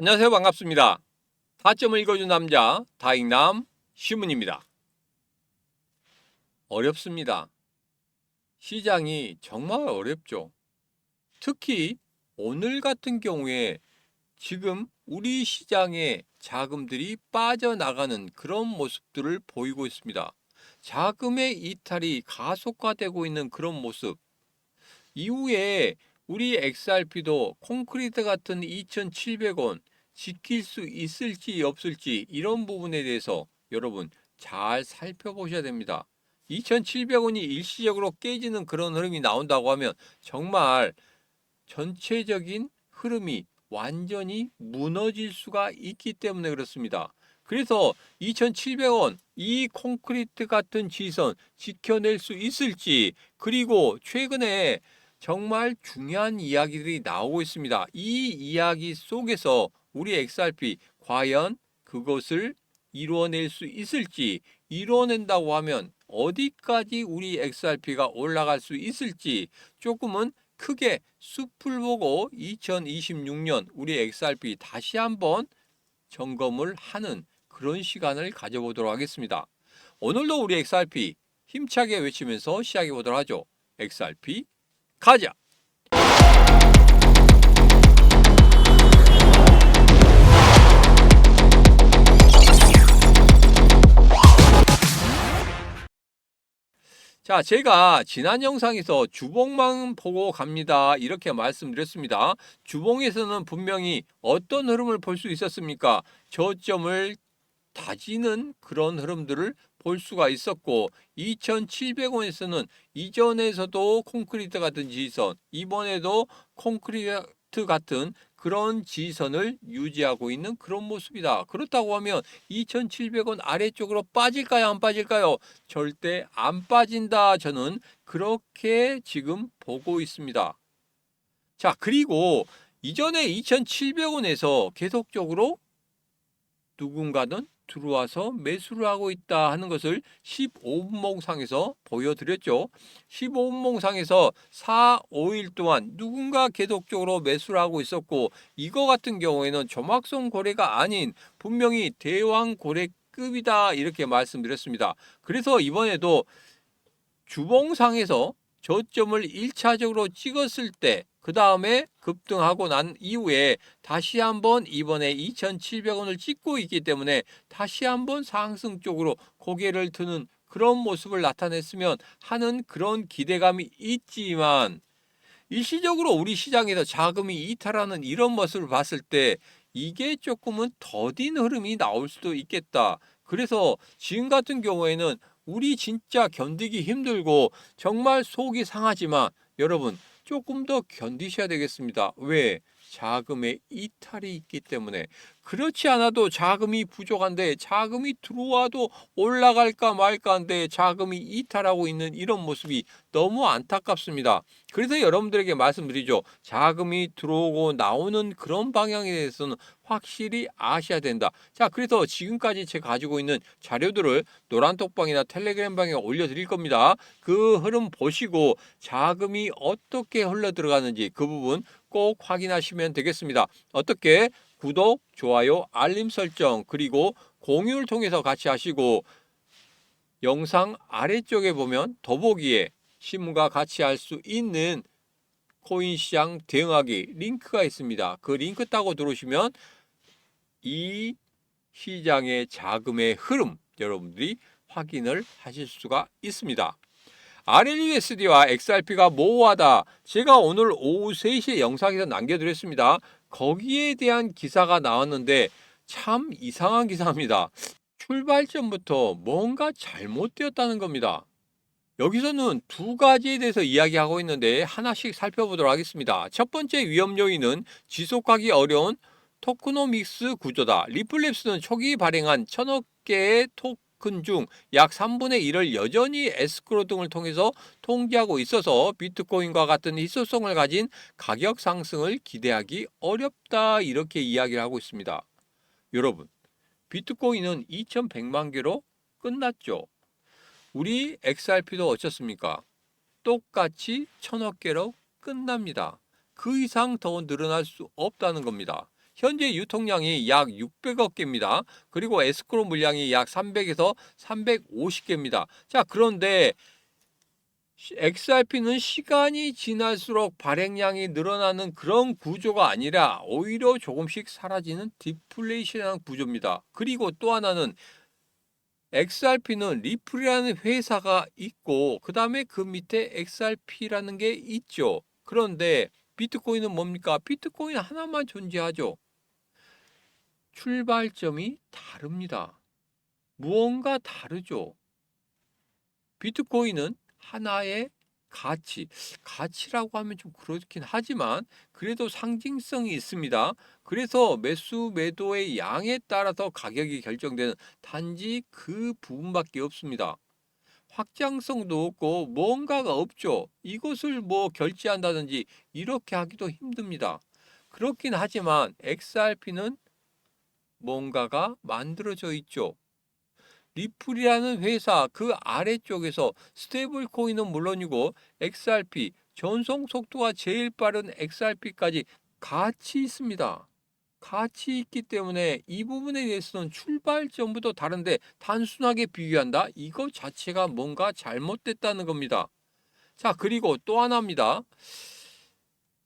안녕하세요. 반갑습니다. 타점을 읽어준 남자 다익남 시문입니다. 어렵습니다. 시장이 정말 어렵죠. 특히 오늘 같은 경우에 지금 우리 시장에 자금들이 빠져나가는 그런 모습들을 보이고 있습니다. 자금의 이탈이 가속화되고 있는 그런 모습. 이후에 우리 XRP도 콘크리트 같은 2,700원 지킬 수 있을지 없을지 이런 부분에 대해서 여러분 잘 살펴보셔야 됩니다. 2,700원이 일시적으로 깨지는 그런 흐름이 나온다고 하면 정말 전체적인 흐름이 완전히 무너질 수가 있기 때문에 그렇습니다. 그래서 2,700원 이 콘크리트 같은 지선 지켜낼 수 있을지, 그리고 최근에 정말 중요한 이야기들이 나오고 있습니다. 이 이야기 속에서 우리 XRP 과연 그것을 이루어낼 수 있을지, 이루어낸다고 하면 어디까지 우리 XRP가 올라갈 수 있을지 조금은 크게 숲을 보고 2026년 우리 XRP 다시 한번 점검을 하는 그런 시간을 가져보도록 하겠습니다. 오늘도 우리 XRP 힘차게 외치면서 시작해 보도록 하죠. XRP 가자! 자, 제가 지난 영상에서 주봉만 보고 갑니다 이렇게 말씀드렸습니다. 주봉에서는 분명히 어떤 흐름을 볼 수 있었습니까? 저점을 다지는 그런 흐름들을 볼 수가 있었고, 2,700원에서는 이전에서도 콘크리트 같은 지선, 이번에도 콘크리트 같은 그런 지선을 유지하고 있는 그런 모습이다. 그렇다고 하면 2,700원 아래쪽으로 빠질까요? 안 빠질까요? 절대 안 빠진다. 저는 그렇게 지금 보고 있습니다. 자, 그리고 이전에 2,700원에서 계속적으로 누군가는 들어와서 매수를 하고 있다 하는 것을 15분봉상에서 보여드렸죠. 15분봉상에서 4, 5일 동안 누군가 계속적으로 매수를 하고 있었고, 이거 같은 경우에는 조막성 거래가 아닌 분명히 대왕 거래급이다 이렇게 말씀드렸습니다. 그래서 이번에도 주봉상에서 저점을 1차적으로 찍었을 때 그 다음에 급등하고 난 이후에 다시 한번 이번에 2,700원을 찍고 있기 때문에 다시 한번 상승 쪽으로 고개를 드는 그런 모습을 나타냈으면 하는 그런 기대감이 있지만, 일시적으로 우리 시장에서 자금이 이탈하는 이런 모습을 봤을 때 이게 조금은 더딘 흐름이 나올 수도 있겠다. 그래서 지금 같은 경우에는 우리 진짜 견디기 힘들고 정말 속이 상하지만 여러분 조금 더 견디셔야 되겠습니다. 왜? 자금의 이탈이 있기 때문에. 그렇지 않아도 자금이 부족한데 자금이 들어와도 올라갈까 말까 한데 자금이 이탈하고 있는 이런 모습이 너무 안타깝습니다. 그래서 여러분들에게 말씀드리죠. 자금이 들어오고 나오는 그런 방향에 대해서는 확실히 아셔야 된다. 자, 그래서 지금까지 제가 가지고 있는 자료들을 노란톡방이나 텔레그램방에 올려드릴 겁니다. 그 흐름 보시고 자금이 어떻게 흘러 들어가는지 그 부분 꼭 확인하시면 되겠습니다. 어떻게? 구독, 좋아요, 알림 설정, 그리고 공유를 통해서 같이 하시고, 영상 아래쪽에 보면 더보기에 신문과 같이 할 수 있는 코인 시장 대응하기 링크가 있습니다. 그 링크 따고 들어오시면 이 시장의 자금의 흐름 여러분들이 확인을 하실 수가 있습니다. RLUSD와 XRP가 모호하다. 제가 오늘 오후 3시에 영상에서 남겨드렸습니다. 거기에 대한 기사가 나왔는데 참 이상한 기사입니다. 출발점부터 뭔가 잘못되었다는 겁니다. 여기서는 두 가지에 대해서 이야기하고 있는데 하나씩 살펴보도록 하겠습니다. 첫 번째 위험 요인은 지속하기 어려운 토크노믹스 구조다. 리플랩스는 초기 발행한 1,000억 개의 토큰 중 약 3분의 1을 여전히 에스크로 등을 통해서 통제하고 있어서 비트코인과 같은 희소성을 가진 가격 상승을 기대하기 어렵다. 이렇게 이야기를 하고 있습니다. 여러분, 비트코인은 2,100만 개로 끝났죠. 우리 XRP도 어쩌습니까? 똑같이 1,000억 개로 끝납니다. 그 이상 더 늘어날 수 없다는 겁니다. 현재 유통량이 약 600억 개입니다. 그리고 에스크로 물량이 약 300에서 350개입니다. 자, 그런데 XRP는 시간이 지날수록 발행량이 늘어나는 그런 구조가 아니라 오히려 조금씩 사라지는 디플레이션한 구조입니다. 그리고 또 하나는 XRP는 리플이라는 회사가 있고 그 다음에 그 밑에 XRP라는 게 있죠. 그런데 비트코인은 뭡니까? 비트코인 하나만 존재하죠. 출발점이 다릅니다. 무언가 다르죠. 비트코인은 하나의 가치라고 하면 좀 그렇긴 하지만 그래도 상징성이 있습니다. 그래서 매수 매도의 양에 따라서 가격이 결정되는 단지 그 부분밖에 없습니다. 확장성도 없고 뭔가가 없죠. 이것을 뭐 결제한다든지 이렇게 하기도 힘듭니다. 그렇긴 하지만 XRP는 뭔가가 만들어져 있죠. 리플이라는 회사 그 아래쪽에서 스테이블 코인은 물론이고 XRP 전송 속도가 제일 빠른 XRP까지 같이 있습니다. 같이 있기 때문에 이 부분에 대해서는 출발점부터 다른데 단순하게 비교한다? 이것 자체가 뭔가 잘못됐다는 겁니다. 자, 그리고 또 하나입니다.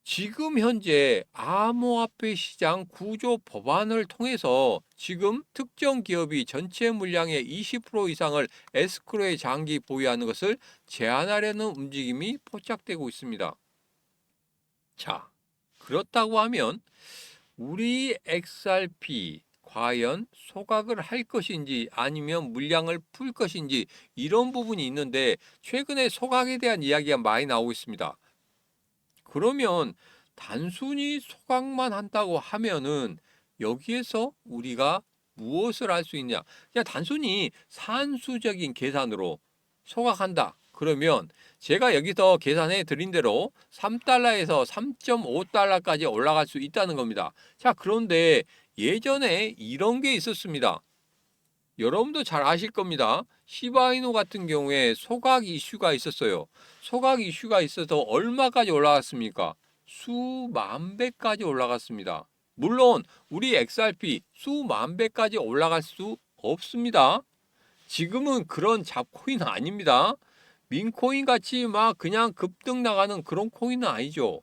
지금 현재 암호화폐 시장 구조 법안을 통해서 지금 특정 기업이 전체 물량의 20% 이상을 에스크로에 장기 보유하는 것을 제한하려는 움직임이 포착되고 있습니다. 자, 그렇다고 하면 우리 XRP 과연 소각을 할 것인지 아니면 물량을 풀 것인지 이런 부분이 있는데 최근에 소각에 대한 이야기가 많이 나오고 있습니다. 그러면 단순히 소각만 한다고 하면은 여기에서 우리가 무엇을 할 수 있냐? 그냥 단순히 산수적인 계산으로 소각한다. 그러면 제가 여기서 계산해 드린 대로 3달러에서 3.5달러까지 올라갈 수 있다는 겁니다. 자, 그런데 예전에 이런 게 있었습니다. 여러분도 잘 아실 겁니다. 시바이누 같은 경우에 소각 이슈가 있었어요. 소각 이슈가 있어서 얼마까지 올라갔습니까? 수만 배까지 올라갔습니다. 물론 우리 XRP 수만 배까지 올라갈 수 없습니다. 지금은 그런 잡코인은 아닙니다. 민코인 같이 막 그냥 급등 나가는 그런 코인은 아니죠.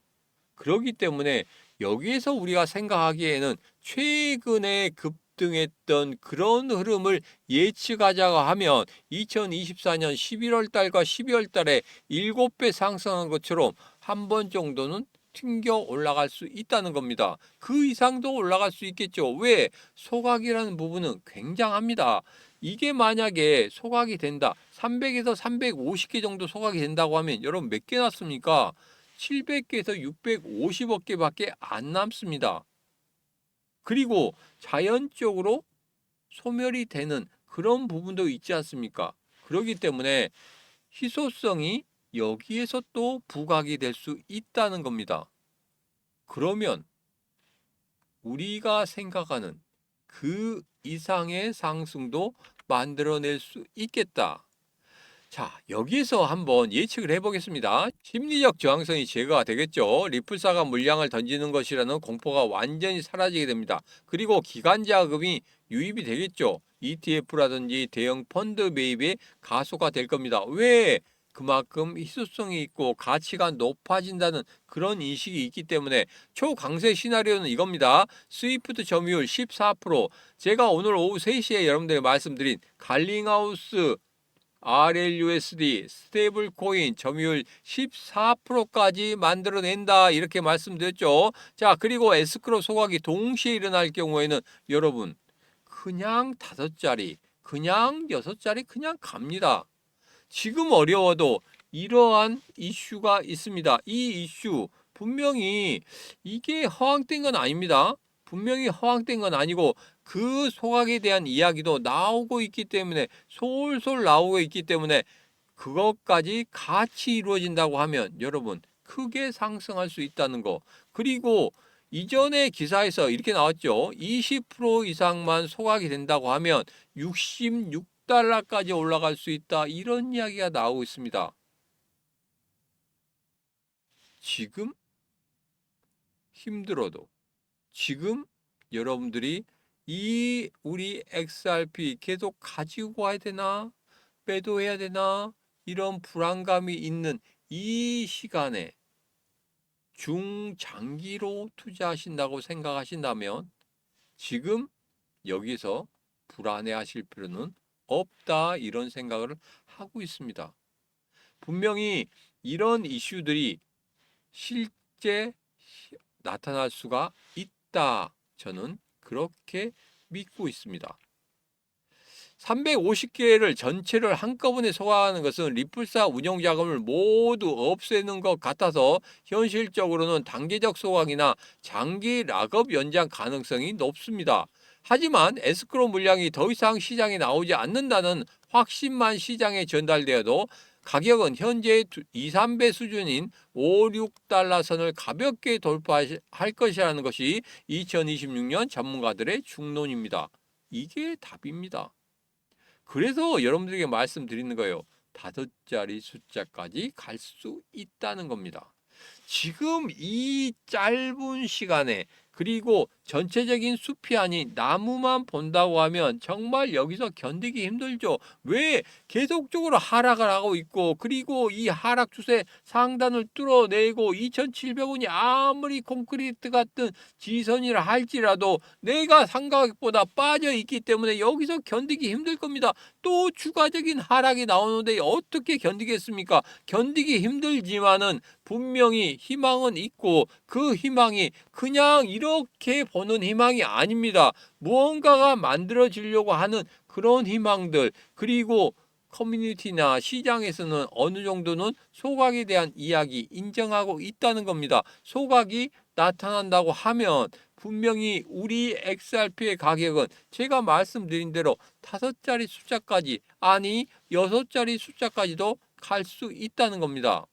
그렇기 때문에 여기에서 우리가 생각하기에는 최근에 급등했던 그런 흐름을 예측하자고 하면 2024년 11월 달과 12월 달에 7배 상승한 것처럼 한 번 정도는 튕겨 올라갈 수 있다는 겁니다. 그 이상도 올라갈 수 있겠죠. 왜? 소각이라는 부분은 굉장합니다. 이게 만약에 소각이 된다. 300에서 350개 정도 소각이 된다고 하면 여러분 몇 개 났습니까? 700개에서 650억 개밖에 안 남습니다. 그리고 자연적으로 소멸이 되는 그런 부분도 있지 않습니까? 그렇기 때문에 희소성이 여기에서 또 부각이 될 수 있다는 겁니다. 그러면 우리가 생각하는 그 이상의 상승도 만들어낼 수 있겠다. 자, 여기서 한번 예측을 해보겠습니다. 심리적 저항성이 제거가 되겠죠. 리플사가 물량을 던지는 것이라는 공포가 완전히 사라지게 됩니다. 그리고 기관 자금이 유입이 되겠죠. ETF라든지 대형 펀드 매입이 가속화 될 겁니다. 왜? 그만큼 희소성이 있고 가치가 높아진다는 그런 인식이 있기 때문에 초강세 시나리오는 이겁니다. 스위프트 점유율 14%, 제가 오늘 오후 3시에 여러분들에게 말씀드린 갈링하우스 RLUSD 스테이블 코인 점유율 14%까지 만들어낸다 이렇게 말씀드렸죠. 자, 그리고 에스크로 소각이 동시에 일어날 경우에는 여러분 그냥 5자리 그냥 6자리 그냥 갑니다. 지금 어려워도 이러한 이슈가 있습니다. 이 이슈 분명히 이게 허황된 건 아닙니다. 분명히 허황된 건 아니고 그 소각에 대한 이야기도 나오고 있기 때문에 솔솔 나오고 있기 때문에 그것까지 같이 이루어진다고 하면 여러분 크게 상승할 수 있다는 거. 그리고 이전에 기사에서 이렇게 나왔죠. 20% 이상만 소각이 된다고 하면 66달러까지 올라갈 수 있다. 이런 이야기가 나오고 있습니다. 지금 힘들어도 지금 여러분들이 이 우리 XRP 계속 가지고 와야 되나? 매도해야 되나? 이런 불안감이 있는 이 시간에 중장기로 투자하신다고 생각하신다면 지금 여기서 불안해하실 필요는 없다, 이런 생각을 하고 있습니다. 분명히 이런 이슈들이 실제 나타날 수가 있다, 저는 그렇게 믿고 있습니다. 350개를 전체를 한꺼번에 소화하는 것은 리플사 운영 자금을 모두 없애는 것 같아서 현실적으로는 단계적 소각이나 장기 락업 연장 가능성이 높습니다. 하지만 에스크로 물량이 더 이상 시장에 나오지 않는다는 확신만 시장에 전달되어도 가격은 현재 2, 3배 수준인 5, 6달러 선을 가볍게 돌파할 것이라는 것이 2026년 전문가들의 중론입니다. 이게 답입니다. 그래서 여러분들에게 말씀드리는 거예요. 5자리 숫자까지 갈 수 있다는 겁니다. 지금 이 짧은 시간에, 그리고 전체적인 숲이 아닌 나무만 본다고 하면 정말 여기서 견디기 힘들죠. 왜? 계속적으로 하락을 하고 있고, 그리고 이 하락 추세 상단을 뚫어내고 2,700원이 아무리 콘크리트 같은 지선이라 할지라도 내가 상가격보다 빠져 있기 때문에 여기서 견디기 힘들 겁니다. 또 추가적인 하락이 나오는데 어떻게 견디겠습니까? 견디기 힘들지만은 분명히 희망은 있고, 그 희망이 그냥 이렇게 보는 희망이 아닙니다. 무언가가 만들어지려고 하는 그런 희망들, 그리고 커뮤니티나 시장에서는 어느 정도는 소각에 대한 이야기 인정하고 있다는 겁니다. 소각이 나타난다고 하면 분명히 우리 XRP의 가격은 제가 말씀드린 대로 5자리 숫자까지, 아니 6자리 숫자까지도 갈 수 있다는 겁니다.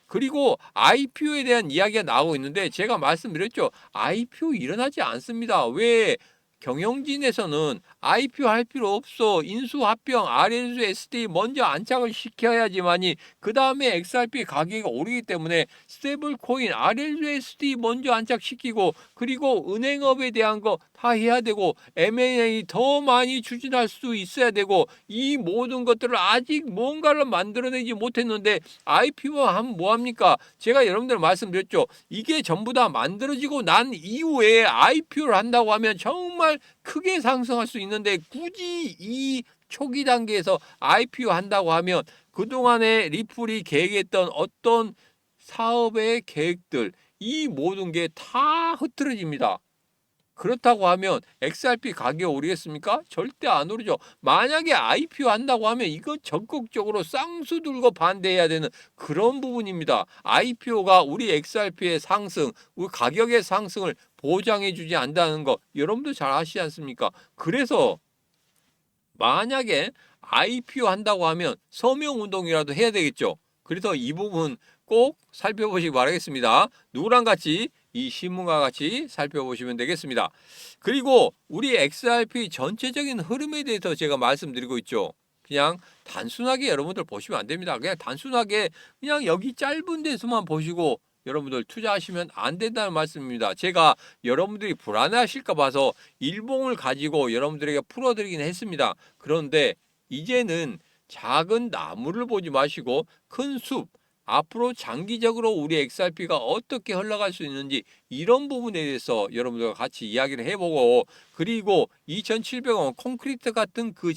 그리고 IPO에 대한 이야기가 나오고 있는데 제가 말씀드렸죠. IPO 일어나지 않습니다. 왜? 경영진에서는 IPO 할 필요 없어. 인수합병, RN수, ST 먼저 안착을 시켜야지만이 그 다음에 XRP 가격이 오르기 때문에 스테이블 코인, RN수, ST 먼저 안착시키고, 그리고 은행업에 대한 거 다 해야 되고, M&A 더 많이 추진할 수 있어야 되고, 이 모든 것들을 아직 뭔가를 만들어내지 못했는데 IPO 하면 뭐합니까? 제가 여러분들 말씀드렸죠. 이게 전부 다 만들어지고 난 이후에 IPO를 한다고 하면 정말 크게 상승할 수 있는데, 굳이 이 초기 단계에서 IPO 한다고 하면 그동안에 리플이 계획했던 어떤 사업의 계획들, 이 모든 게 다 흐트러집니다. 그렇다고 하면 XRP 가격이 오르겠습니까? 절대 안 오르죠. 만약에 IPO 한다고 하면 이거 적극적으로 쌍수 들고 반대해야 되는 그런 부분입니다. IPO가 우리 XRP의 상승, 우리 가격의 상승을 보장해 주지 않는다는 거 여러분도 잘 아시지 않습니까? 그래서 만약에 IPO 한다고 하면 서명운동이라도 해야 되겠죠. 그래서 이 부분 꼭 살펴보시기 바라겠습니다. 누구랑 같이? 이 신문과 같이 살펴보시면 되겠습니다. 그리고 우리 XRP 전체적인 흐름에 대해서 제가 말씀드리고 있죠. 그냥 단순하게 여러분들 보시면 안 됩니다. 그냥 단순하게 그냥 여기 짧은 데서만 보시고 여러분들 투자하시면 안 된다는 말씀입니다. 제가 여러분들이 불안해하실까 봐서 일봉을 가지고 여러분들에게 풀어드리긴 했습니다. 그런데 이제는 작은 나무를 보지 마시고 큰 숲, 앞으로 장기적으로 우리 XRP가 어떻게 흘러갈 수 있는지 이런 부분에 대해서 여러분들과 같이 이야기를 해보고, 그리고 2,700원 콘크리트 같은 그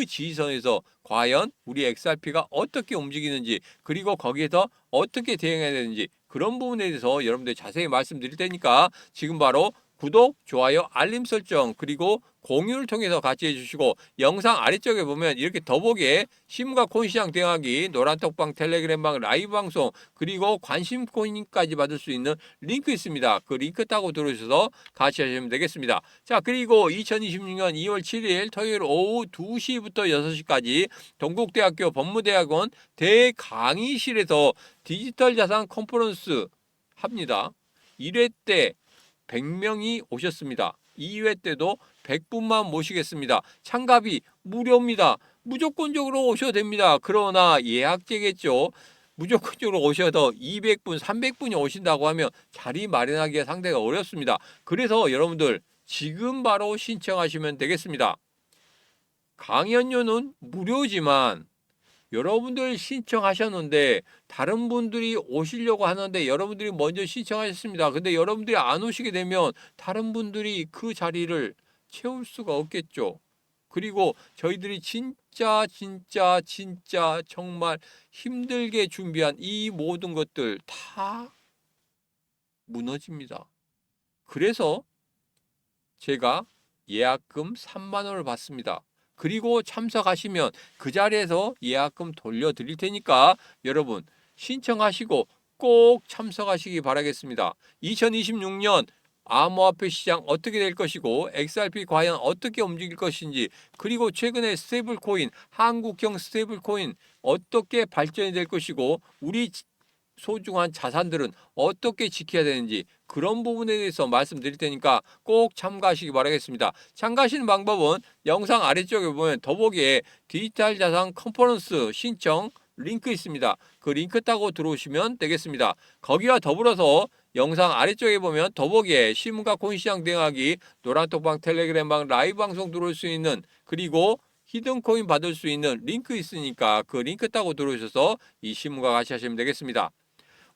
지선에서 과연 우리 XRP가 어떻게 움직이는지, 그리고 거기에서 어떻게 대응해야 되는지 그런 부분에 대해서 여러분들 자세히 말씀드릴 테니까 지금 바로 구독, 좋아요, 알림 설정, 그리고 공유를 통해서 같이 해주시고, 영상 아래쪽에 보면 이렇게 더보기에 신문과 코인시장 대응하기, 노란톡방, 텔레그램방, 라이브 방송, 그리고 관심 코인까지 받을 수 있는 링크 있습니다. 그 링크 타고 들어오셔서 같이 하시면 되겠습니다. 자, 그리고 2026년 2월 7일 토요일 오후 2시부터 6시까지 동국대학교 법무대학원 대강의실에서 디지털 자산 컨퍼런스 합니다. 1회 때 100명이 오셨습니다. 2회 때도 100분만 모시겠습니다. 참가비 무료입니다. 무조건적으로 오셔도 됩니다. 그러나 예약제겠죠. 무조건적으로 오셔도 200분, 300분이 오신다고 하면 자리 마련하기가 상당히 어렵습니다. 그래서 여러분들 지금 바로 신청하시면 되겠습니다. 강연료는 무료지만 여러분들 신청하셨는데 다른 분들이 오시려고 하는데 여러분들이 먼저 신청하셨습니다. 근데 여러분들이 안 오시게 되면 다른 분들이 그 자리를 채울 수가 없겠죠. 그리고 저희들이 진짜 정말 힘들게 준비한 이 모든 것들 다 무너집니다. 그래서 제가 예약금 3만 원을 받습니다. 그리고 참석하시면 그 자리에서 예약금 돌려드릴 테니까 여러분 신청하시고 꼭 참석하시기 바라겠습니다. 2026년 암호화폐 시장 어떻게 될 것이고 XRP 과연 어떻게 움직일 것인지, 그리고 최근에 스테이블 코인, 한국형 스테이블 코인 어떻게 발전이 될 것이고 우리 소중한 자산들은 어떻게 지켜야 되는지 그런 부분에 대해서 말씀드릴 테니까 꼭 참가하시기 바라겠습니다. 참가하시는 방법은 영상 아래쪽에 보면 더보기에 디지털 자산 컨퍼런스 신청 링크 있습니다. 그 링크 따고 들어오시면 되겠습니다. 거기와 더불어서 영상 아래쪽에 보면 더보기에 신문과 코인시장 대응하기, 노란톡방, 텔레그램방, 라이브 방송 들어올 수 있는, 그리고 히든코인 받을 수 있는 링크 있으니까 그 링크 따고 들어오셔서 이 신문과 같이 하시면 되겠습니다.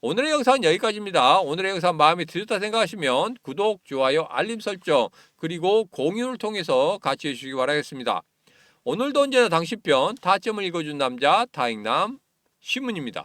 오늘의 영상은 여기까지입니다. 오늘의 영상 마음에 드셨다 생각하시면 구독, 좋아요, 알림 설정, 그리고 공유를 통해서 같이 해주시기 바라겠습니다. 오늘도 언제나 당신 편 타점을 읽어준 남자 타익남 신문입니다.